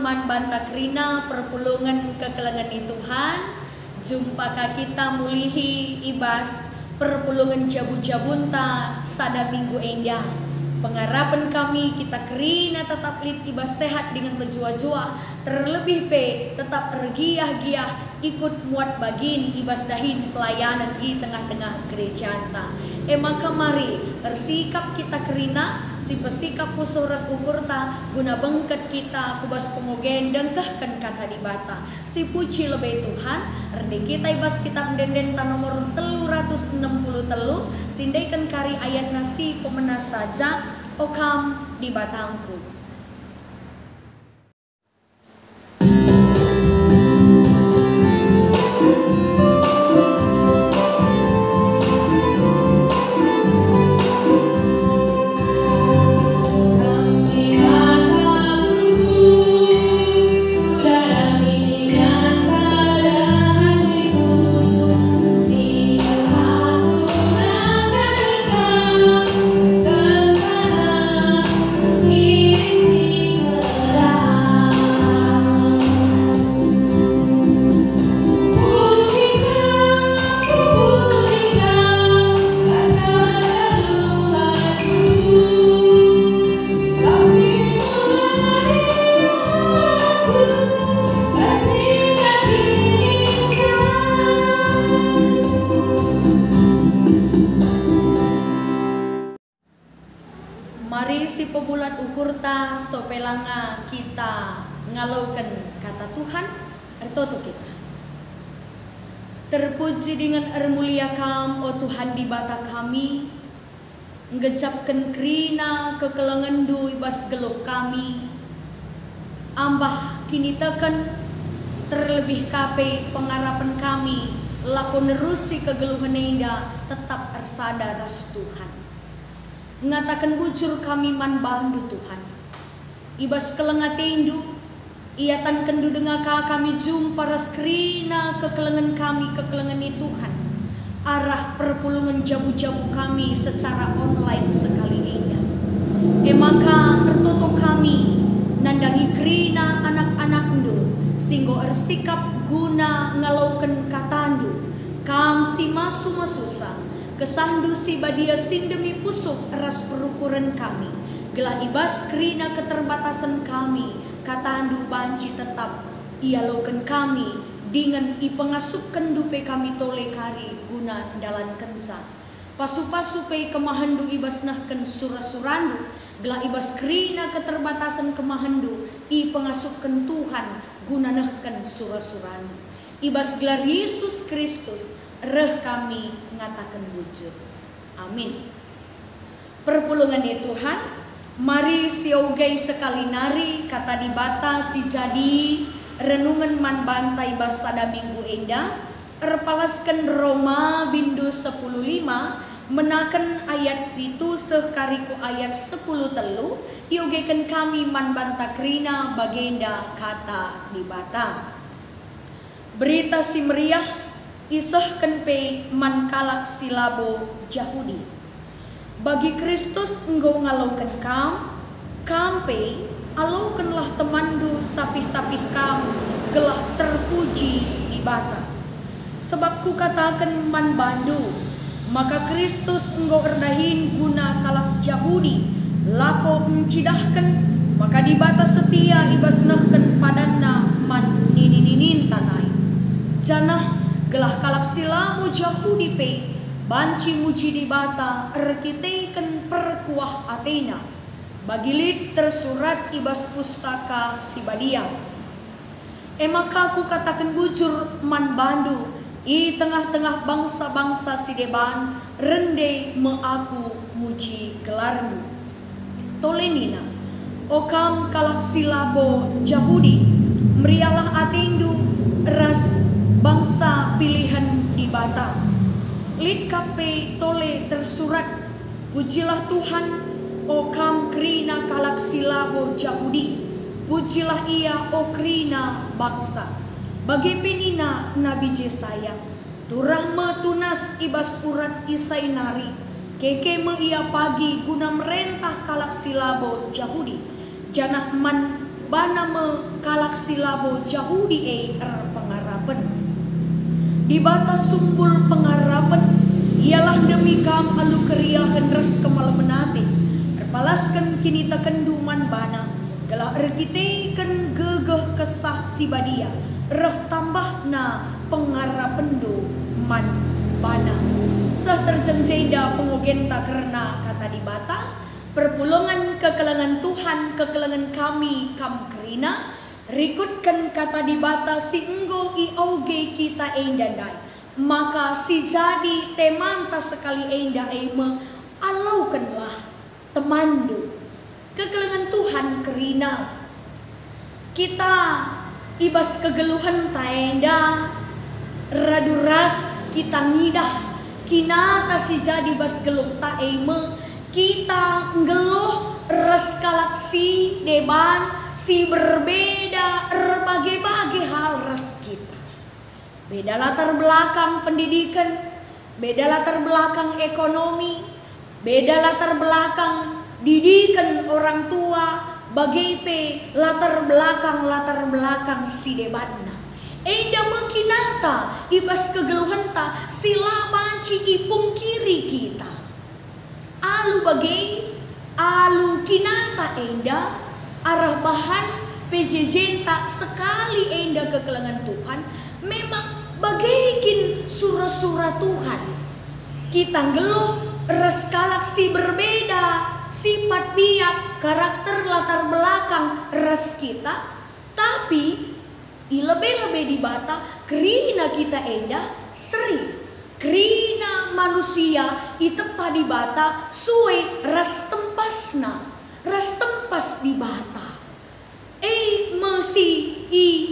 man banta krina perpulungan kekelengan di Tuhan. Jumpa kita mulihi ibas perpulungan jabu-jabunta sada minggu endah. Pengharapan kami kita kerina tetap lit ibas sehat dengan berjua-jua. Terlebih tetap tergiah-giah ikut muat bagin ibas dahin pelayanan di tengah-tengah gereja anta. Maka mari bersikap kita kerina si pesikap pusuras ukurta guna bengket kita kubas pengogen dengkahkan kata di bata. Si puji lebih Tuhan rende kita ibas kitab dendenta nomor 363 sindaikan kari ayat nasi pemenang saja okam di batangku. Mari si pebulat ukurta sopelanga kita ngalaukan kata Tuhan ertoto kita. Terpuji dengan ermulia kam o Tuhan di bata kami, ngejapkan krina kekelengan du ibas geluh kami. Ambah kini teken terlebih kape pengharapan kami laku nerusi kegeluhan indah tetap ersada ras Tuhan. Ngatakan bujur kami man bandu Tuhan. Ibas kelengat indu iatan kendu dengaka kami jumpa raskrina kekelengan kami kekelengan itu Tuhan. Arah perpulungan jabu-jabu kami secara online sekali indah. Maka tertutup kami nandangi krina anak-anak ndu singgo ersikap guna ngalaukan katandu kam si masu-masusa kesandu si badia sing demi pusuk eras perukuran kami. Gelah ibas krina keterbatasan kami. Katandu banci tetap ialokan kami. Dengan ipengasupkan dupe kami tole kari guna dalan kensa. Pasu-pasu pe kemahandu ibas nahken surasurandu. Gelah ibas krina keterbatasan kemahandu. Ipengasupkan Tuhan guna nahken surasurandu. Ibas gelar Yesus Kristus reh kami ngatakan wujud. Amin. Perpulungan ya Tuhan, mari siogay sekali nari kata di bata si jadi renungan man bantai bas sada minggu endah erpalaskan Roma bindu 10:5 menaken ayat itu sekariku ayat 10 telu iogekan kami man banta krina bagenda kata di bata. Berita si meriah isahkan pe man kalak silabo Yahudi. Bagi Kristus engkau ngalaukan kam pe alaukanlah temandu sapi-sapi kam gelah terpuji di bata. Sebab ku katakan man bandu maka Kristus engkau erdahin guna kalak Yahudi lako mencidahkan maka di bata setia ibasnahkan padanna man ninin tanai. Janah gelah kalak silamu Yahudi pe banci muji di bata erkiteiken perkuah Athena bagilit tersurat ibas pustaka si badia. Maka aku katakan bujur man bandu i tengah-tengah bangsa-bangsa si deban rende me aku muji gelarmu. Tolenina okam kalak silabo Yahudi merialah atindu ras bangsa pilihan di bata. Lit kape tole tersurat pujilah Tuhan o kam krina kalak silabo Yahudi. Pujilah ia o krina bangsa. Bagi penina Nabi Yesaya turah metunas ibas urat isai nari keke me ia pagi guna merentah kalak silabo Yahudi. Janah man bana me kalak silabo Yahudi pengarapan. Di bata sumbul pengarapan ialah demi kam alu keriahan res kemalmenate. Erpalaskan kini tekan duman bana. Gelah ergitekan gegeh kesah si badia. Reh tambah na pengarapan do man bana. Sah terjengjeda pengogenta karena kata di bata. Perpulungan kekelangan Tuhan, kekelangan kami kam kerina. Rikutkan kata di bata si enggo i auge kita endandai. Maka si jadi temanta sekali enda me alaukanlah temandu. Kekelangan Tuhan kerina. Kita ibas kegeluhan taenda raduras kita ngidah kinata si jadi bas geluh taeme kita ngeluh res galaksi deban si berbeda berbagai-bagai hal res kita. Beda latar belakang pendidikan, beda latar belakang ekonomi, beda latar belakang didikan orang tua, bagai latar belakang si debanna. Enda mekinata ibas kegeluhan ta sila banci ipung kiri kita. Alu bagai alu kinata enda arah bahan PJJ tak sekali enda kekelangan Tuhan memang bagaikin surah-surah Tuhan. Kita ngeluh res galaksi berbeda sifat biak karakter latar belakang res kita, tapi lebih-lebih di bata kerina kita enda seri. Kerina manusia itepa di bata suwe ras tempasna, ras tempas di bata. Mesi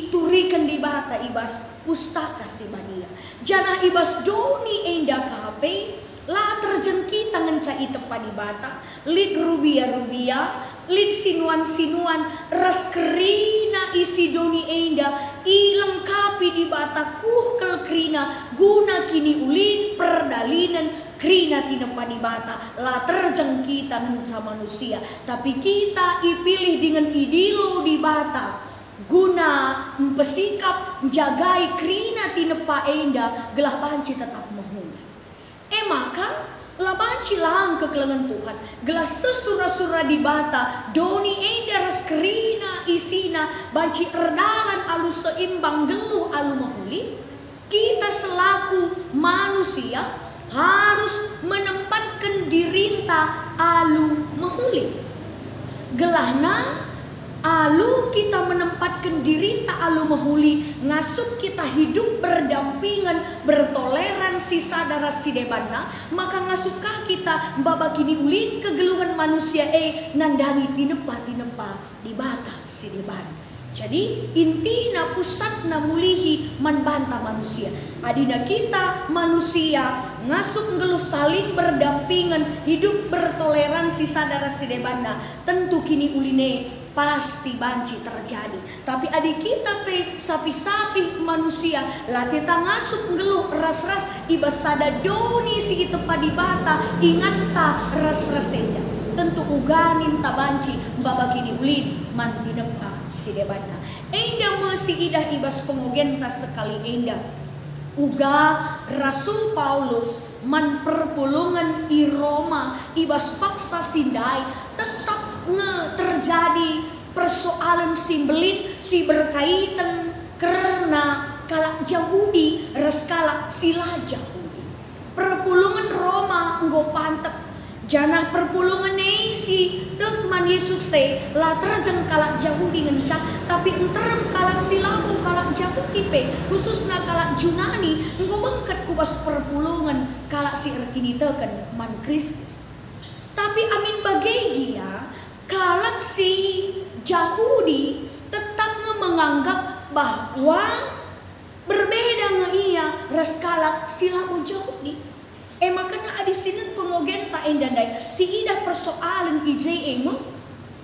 turikan di bata ibas pustaka si bania. Jana ibas doni enda kape la terjengkita ngenca itepa di bata. Lid rubia-rubia, lid sinuan-sinuan ras kerina isi doni enda ilengkapi di bata kuhkel kerina guna kini ulin perdalinan kerina tinepa di bata la terjengkita ngenca manusia, tapi kita ipilih dengan idilo di bata guna mempesikap menjagai kerina tinepa enda gelah banci tetap menghuni. Maka labanci lang kekelangan Tuhan gelas sesura-sura di bata doni enda ras kerina isina banci erdalan alu seimbang geluh alu mahuli. Kita selaku manusia harus menempatkan dirinta alu mahuli. Gelahna alu kita menempatkan diri tak alu mahuli ngasup kita hidup berdampingan bertoleransi sadara si debana, maka ngasupkah kita mbaba kini ulin kegeluhan manusia nandani tinepa di bata si deban. Jadi intina pusatna mulihi manbanta manusia. Adina kita manusia ngasup ngeluh saling berdampingan hidup bertoleransi sadara si debana, tentu kini uline pasti banci terjadi. Tapi adik kita sapi-sapi manusia lah kita ngasup ngeluh ras-ras ibas sada doni si kita di bata ingat ta ras-ras enda. Tentu uganin ta banci mbaba kini ulin man dinepa si debana. Enda mesi idah ibas pengogenta sekali enda. Uga Rasul Paulus man perpulungan i Roma ibas paksa sindai tetap terjadi persoalan simbelit si berkaitan karena kalak Yahudi res kalak sila Yahudi. Perpulungan Roma nggo pantep jana perpulungan si tekman Yesus la terjeng kalak Yahudi ngencak, tapi enterem kalak silamu kalak Yahudi khususna kalak Junani nggo bengket kubas perpulungan kalak si erkini teken man Kristus. Tapi amin bagegia kalak si Yahudi tetap menganggap bahwa berbeda ia ras kalak silamu Yahudi. Makanya di sini pengogen tak endandai si ida persoalan IJE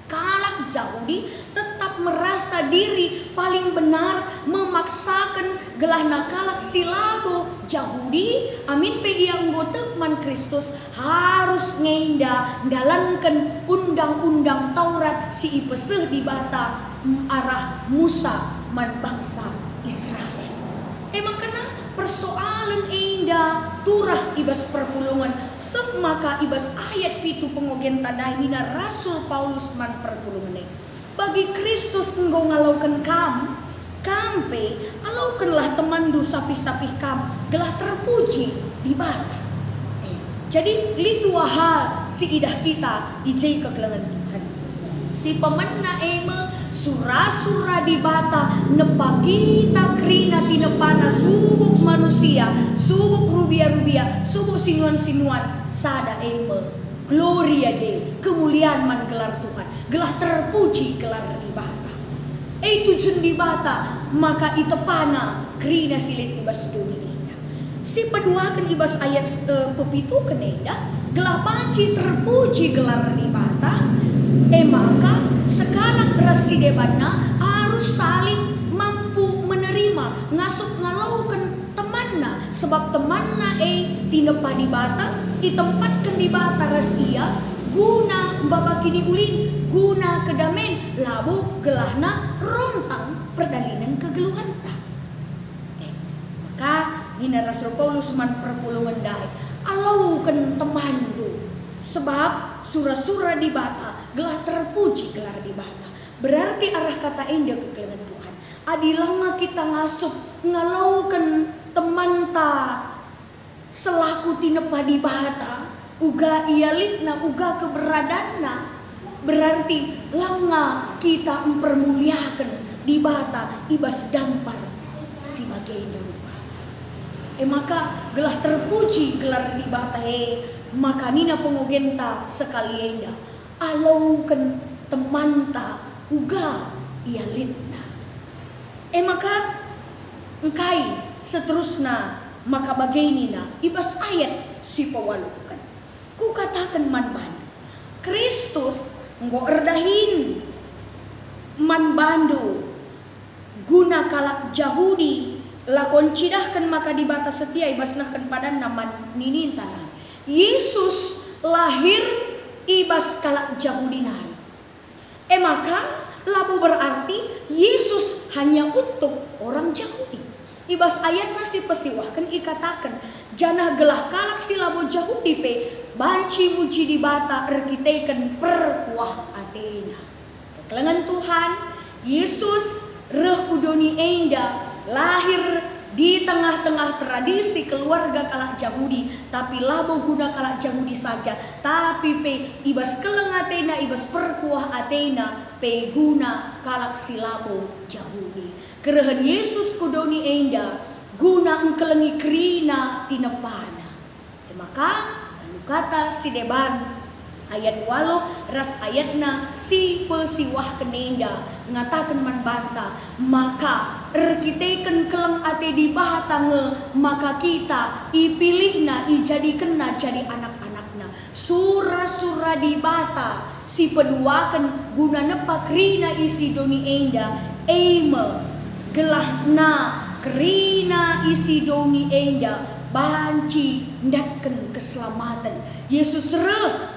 kalak Yahudi tetap merasa diri paling benar memaksakan gelahna kalak silabo Yahudi amin yang man Kristus harus ngenda dalankan undang-undang Taurat si ipeseh di bata arah Musa man bangsa Israel. Emang kena persoalan indah turah ibas perpulungan maka ibas ayat pitu pengogen tadai nina Rasul Paulus man perpulungan ini. Bagi Kristus engkau ngalaukan kampe alaukanlah temandu sapih-sapih kam gelah terpuji di bata. Jadi li dua hal si idah kita ijai kegelangan Tuhan. Si pemenna ema sura-sura di bata nepa kita krina tinepana subuk manusia, subuk rubia-rubia, subuk sinuan-sinuan sada ema gloria de kemuliaan man gelar Tuhan, gelah terpuji gelar di bata. Tujuan di bata maka itepana krina silit ibas dunia. Si peduakan ibas ayat pepitu keneda gelah paci terpuji gelar di bata. Maka sekala rasi debana harus saling mampu menerima ngasup ngalaukan temanna sebab temanna tinepa di bata ditempatkan di bata ras ia guna babakini ulin guna kedamen labu gelahna rontang perdalinan kegeluhan ta. Maka Nina Rasul Paulus man perpulungan dai alaukan temandu sebab sura-sura di bata gelah terpuji gelar di bata. Berarti arah kata indah kegelangan Tuhan. Adilama kita ngasup ngalaukan teman ta selaku tinepa di bata uga ialitna uga keberadaanna. Berarti lama kita mempermuliakan di bata ibas dampar si bagai rupa. Maka gelah terpuji gelar di bata maka nina pengogenta sekali enda alaukan temanta uga ia litna. Maka engkai seterusnya maka bagainina ibas ayat si pewalukan. Ku katakan man Kristus nggo erdahin man bandu guna kalak Yahudi lakon cidahkan maka di batas setia ibasnahkan padan naman ninin tanah. Yesus lahir ibas kalak Yahudi nari. Maka labu berarti Yesus hanya untuk orang Yahudi. Ibas ayat masih pesiwahkan ikatakan janah gelah kalak si labu Yahudi pe banci muji di bata erkiteikan perkuah Athena. Kekelangan Tuhan Yesus reh kudoni enda lahir di tengah-tengah tradisi keluarga kalak Yahudi, tapi labo guna kalak Yahudi saja, tapi pe ibas keleng Athena ibas perkuah Athena pe guna kalak silabo Yahudi. Kerehan Yesus kudoni enda guna engkelengi krina tinepana. Maka lalu kata si deban ayat 8 ras ayatna si pesiwah kenenda ngatakan man banta maka erkiteikan keleng ate di bahatange maka kita ipilihna ijadikenna jadi anak-anakna sura-sura di bata si peduakan guna nepa krina isi doni enda eime gelahna krina isi doni enda banci ndatken keselamatan. Yesus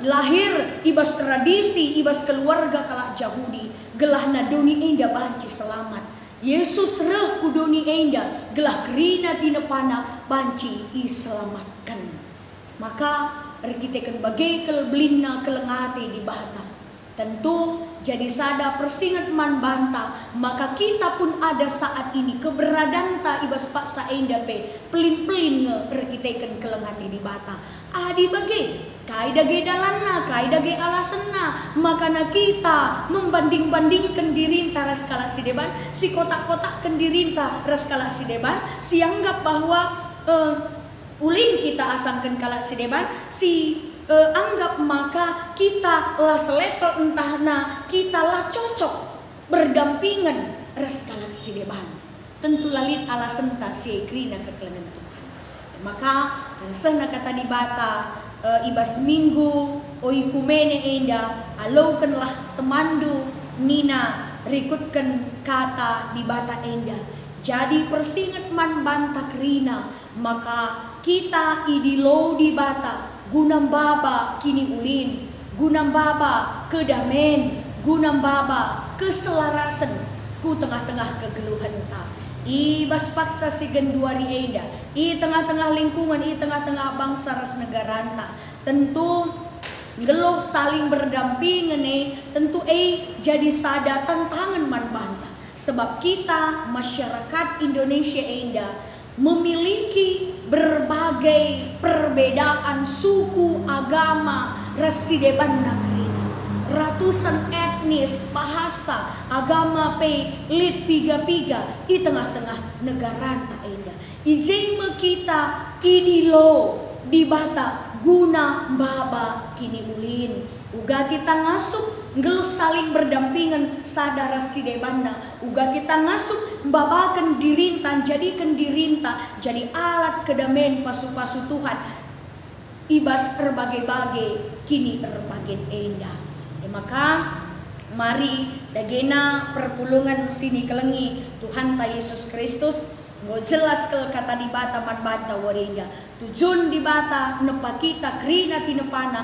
lahir ibas tradisi ibas keluarga kalak Yahudi gelahna doni enda banci selamat. Yesus kudoni enda gelah krina tinepana banci iselamatkan. Maka erkitekan bagai kelbelina kelengate di bata. Tentu jadi sada persingat man banta maka kita pun ada saat ini keberadaan ta ibas paksa enda pe pelin-pelin ngerkitekan kelengati di bata adi bagi kaida ge dalanna kaida ge alasanna maka na kita membanding-bandingkan diri ras kala si deban si kotak-kotak kendirinta ras kala si deban si anggap bahwa ulin kita asangkan kala si deban si anggap maka kita lah selepel entahna kita lah cocok berdampingan ras kalak si deban tentu lalit alasan ta si krina kekelangan Tuhan. Maka rasana kata di bata ibas minggu oikumene enda alaukanlah temandu nina rikutkan kata di bata enda jadi persingat man banta krina maka kita idilo di bata gunam baba kini ulin, gunam baba kedamen, gunam baba keselarasan ku tengah-tengah kegeluhan ta. Ibas paksa si genduari eda, i tengah-tengah lingkungan, i tengah-tengah bangsa ras negara ta. Tentu geloh saling berdampingan tentu jadi sada tantangan man banta. Sebab kita masyarakat Indonesia eda memiliki berbagai perbedaan suku, agama, rasideban negeri. Ratusan etnis, bahasa, agama lit piga-piga di tengah-tengah negara ta enda. Ijema kita idilo di bata guna baba kini ulin. Uga kita ngasup ngelus saling berdampingan sadara sidebana. Uga kita ngasup babakan dirintan jadikan dirinta jadi alat kedamaian pasu-pasu Tuhan. Ibas berbagai-bagai kini berbagai enda. Maka mari dagena perpulungan sini kelengi Tuhan ta Yesus Kristus ngo jelas kel kata di bata man banta warenda tujun di bata nepa kita krina tinepana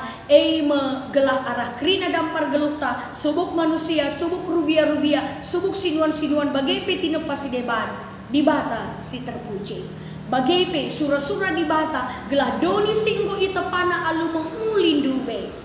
me gelah arah krina dampar geluhta subuk manusia subuk rubia-rubia subuk sinuan-sinuan bagai pe tinepa si deban di bata si terpuji bagai pe sura-sura di bata gelah doni singgo itepana alu mengulin duwe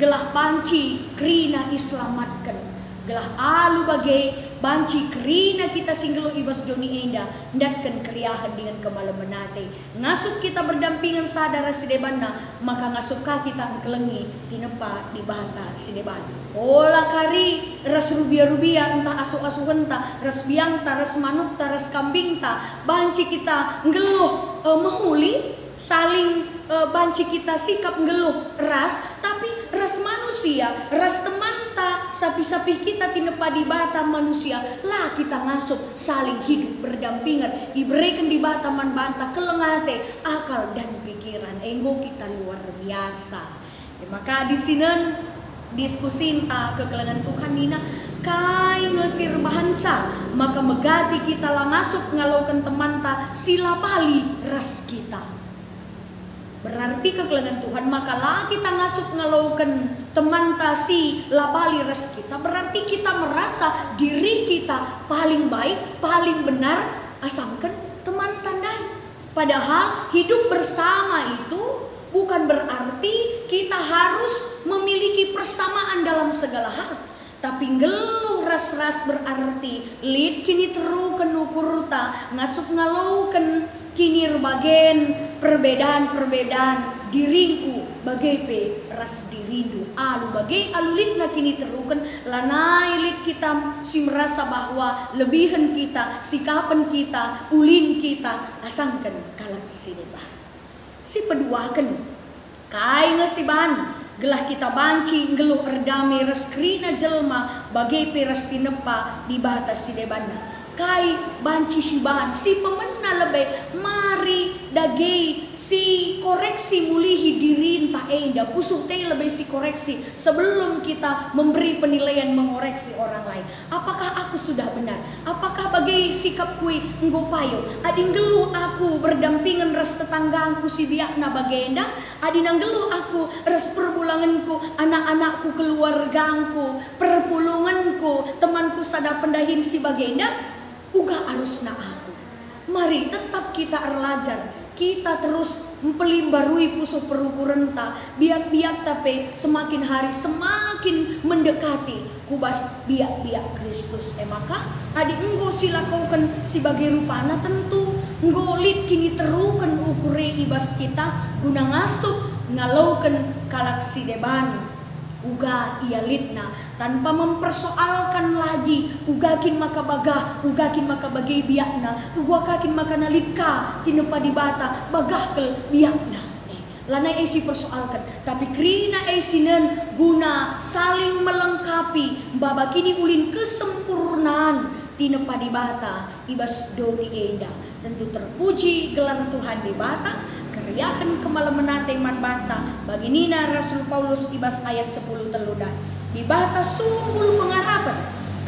gelah banci krina islamatkan gelah alu bagai banci krina kita singgelo ibas doni enda ndatkan keriahan dengan kemalemenate ngasup kita berdampingan sadara sidebana maka ngasup ka kita kelengi tinepa di bata sideban ola kari ras rubia-rubia entah asu-asu henta ras biangta ras manukta ras kambingta banci kita ngeluh mahuli saling banci kita sikap ngeluh ras tapi ras manusia ras temanta sapi-sapi kita tinepa di bata manusia lah kita ngasup saling hidup berdampingan diberikan di bata man banta kelengate akal dan pikiran enggo kita luar biasa maka di sini diskusi ta kekelengan Tuhan nina kai ngesir bahanca maka megati kita lah ngasup ngalaukan teman ta sila pali ras kita berarti kekelengan Tuhan maka lah kita ngasup ngelaukan teman tasi labali res kita berarti kita merasa diri kita paling baik paling benar asamkan teman tandai padahal hidup bersama itu bukan berarti kita harus memiliki persamaan dalam segala hal tapi ngeluh ras-ras berarti lid kini terukan ukurta ngasup ngelaukan kini bagian perbedaan diriku bagai pe ras dirindu alu bagai alulit na kini terukan lanai lit kita si merasa bahwa lebihan kita sikapan kita ulin kita asangkan kalak sineba si peduakan kai ngesiban gelah kita banci ngeluh erdame ras krina jelma bagai pe ras tinepa di batas sidebana kai banci si bahan si pemena lebih mari dagei si koreksi mulihi dirin ta enda pusuk teh lebih si koreksi sebelum kita memberi penilaian mengoreksi orang lain apakah aku sudah benar apakah bagai sikap kui enggo payo adi ngeluh aku berdampingan ras tetanggaku si biakna bagenda adi nanggeluh aku ras perbulanganku anak-anakku keluargaku perpulunganku temanku sada pendahin si bagenda uga arusna aku. Mari tetap kita erlajar. Kita terus mempelimbarui pusuh perukuran ta. Biak-biak tapi semakin hari semakin mendekati kubas biak-biak Kristus. Maka adik enggo silakaukan sebagai rupana tentu nggolit kini terukan ukure ibas kita guna ngasup ngalaukan kalak sideban. Uga ia litna tanpa mempersoalkan lagi ugakin maka bagah ugakin maka bagai biakna ugakin maka nalitka tinepa di bata bagah kel biakna lanai esi persoalkan tapi krina esinen guna saling melengkapi babakini ulin kesempurnaan tinepa di bata ibas doni enda tentu terpuji gelar Tuhan di bata keriahan kemalemenate man banta bagi nina Rasul Paulus ibas ayat 10 teludah di batas sumbul pengharapan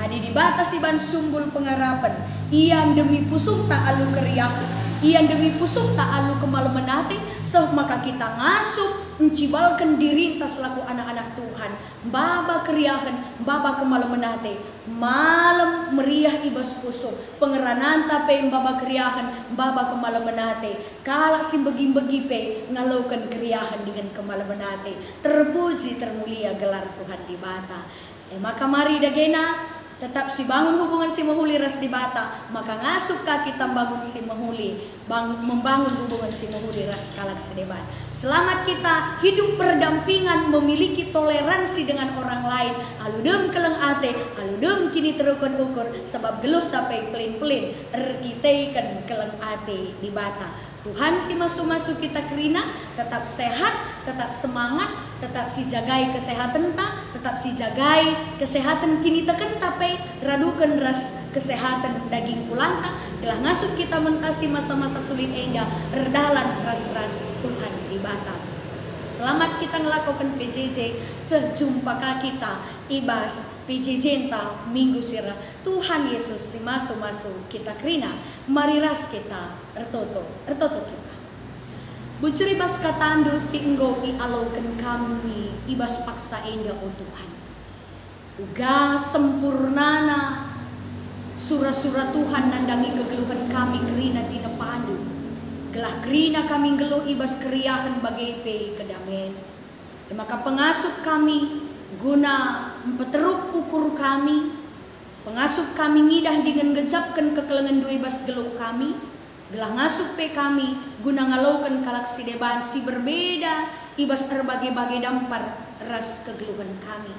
adi di batas iban sumbul pengharapan ia demi pusuk tak alu keriahan ian demi pusuk tak alu kemalemenate maka kita ngasup mencibalkan diri tas selaku anak-anak Tuhan baba keriahan baba kemalemenate malam meriah ibas pusuk pengeranan tape baba keriahan baba kemalemenate kala si begi-begi pe ngalaukan keriahan dengan kemalemenate terpuji termulia gelar Tuhan di bata maka mari dagena tetap si bangun hubungan si mahuli ras di bata maka ngasup ka kita bangun si mahuli membangun hubungan si mahuli ras kalak sedebat. Selamat kita hidup berdampingan memiliki toleransi dengan orang lain aludem keleng ate aludem kini terukun ukur sebab geluh tapi pelin-pelin erkiteikan keleng ate di bata. Tuhan si masuk-masuk kita kerina tetap sehat, tetap semangat, tetap si jagai kesehatan ta, tetap si jagai kesehatan kini teken tapi radukan ras kesehatan daging kulanta telah ngasup kita mentasi masa-masa sulit enda redalan ras-ras Tuhan di bata. Selamat kita ngelakukan PJJ sejumpa kita ibas PJJ entah minggu sirah Tuhan Yesus si masuk-masuk kita kerina mari ras kita ertoto kita bucur ibas katandu si enggo i aloken kami ibas paksa enda o Tuhan uga sempurnana surah-surah Tuhan nandangi kegeluhan kami kerina tina pandu gelah kerina kami geluh ibas keriahan bagai pe kedamen maka pengasup kami guna mempeteruk ukur kami pengasup kami ngidah dengan gejapkan kekelengan dua ibas geluh kami gelah ngasup pe kami guna ngalaukan kalaksi deban si berbeda ibas berbagai-bagai dampar ras kegeluhan kami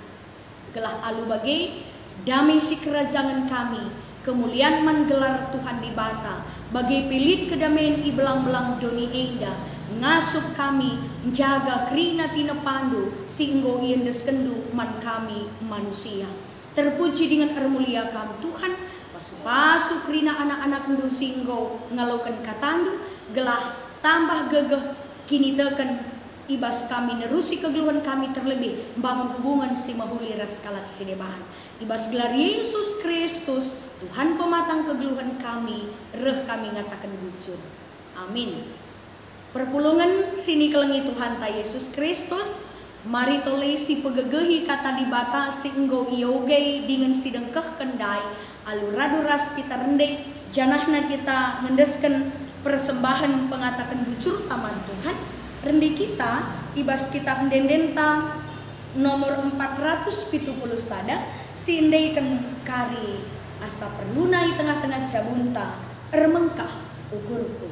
gelah alu bagai damai si kerajaan kami kemuliaan menggelar Tuhan di bata bagai pilit kedamaian i belang-belang doni enda ngasup kami menjaga kerina tina pandu singgo iendes kendu man kami manusia terpuji dengan ermulia kami Tuhan pasu-pasu kerina anak-anak ndu singgo ngalaukan katandu gelah tambah gegeh kini teken ibas kami nerusi kegeluhan kami terlebih bangun hubungan si mahuli ras kalak sidebahan ibas gelar Yesus Kristus Tuhan pematang kegeluhan kami reh kami ngatakan bujur amin. Perpulungan sini kelengi Tuhan ta Yesus Kristus mari tole si pegegehi kata di bata si enggo iyoge dengan si dengkeh kendai aluradu ras kita rende janahna kita ngendeskan persembahan pengatakan bujur taman Tuhan rende kita ibas kita mendendenta nomor 470 sada si indeikan kari asa perlunai tengah-tengah jabunta ermengkah ukurku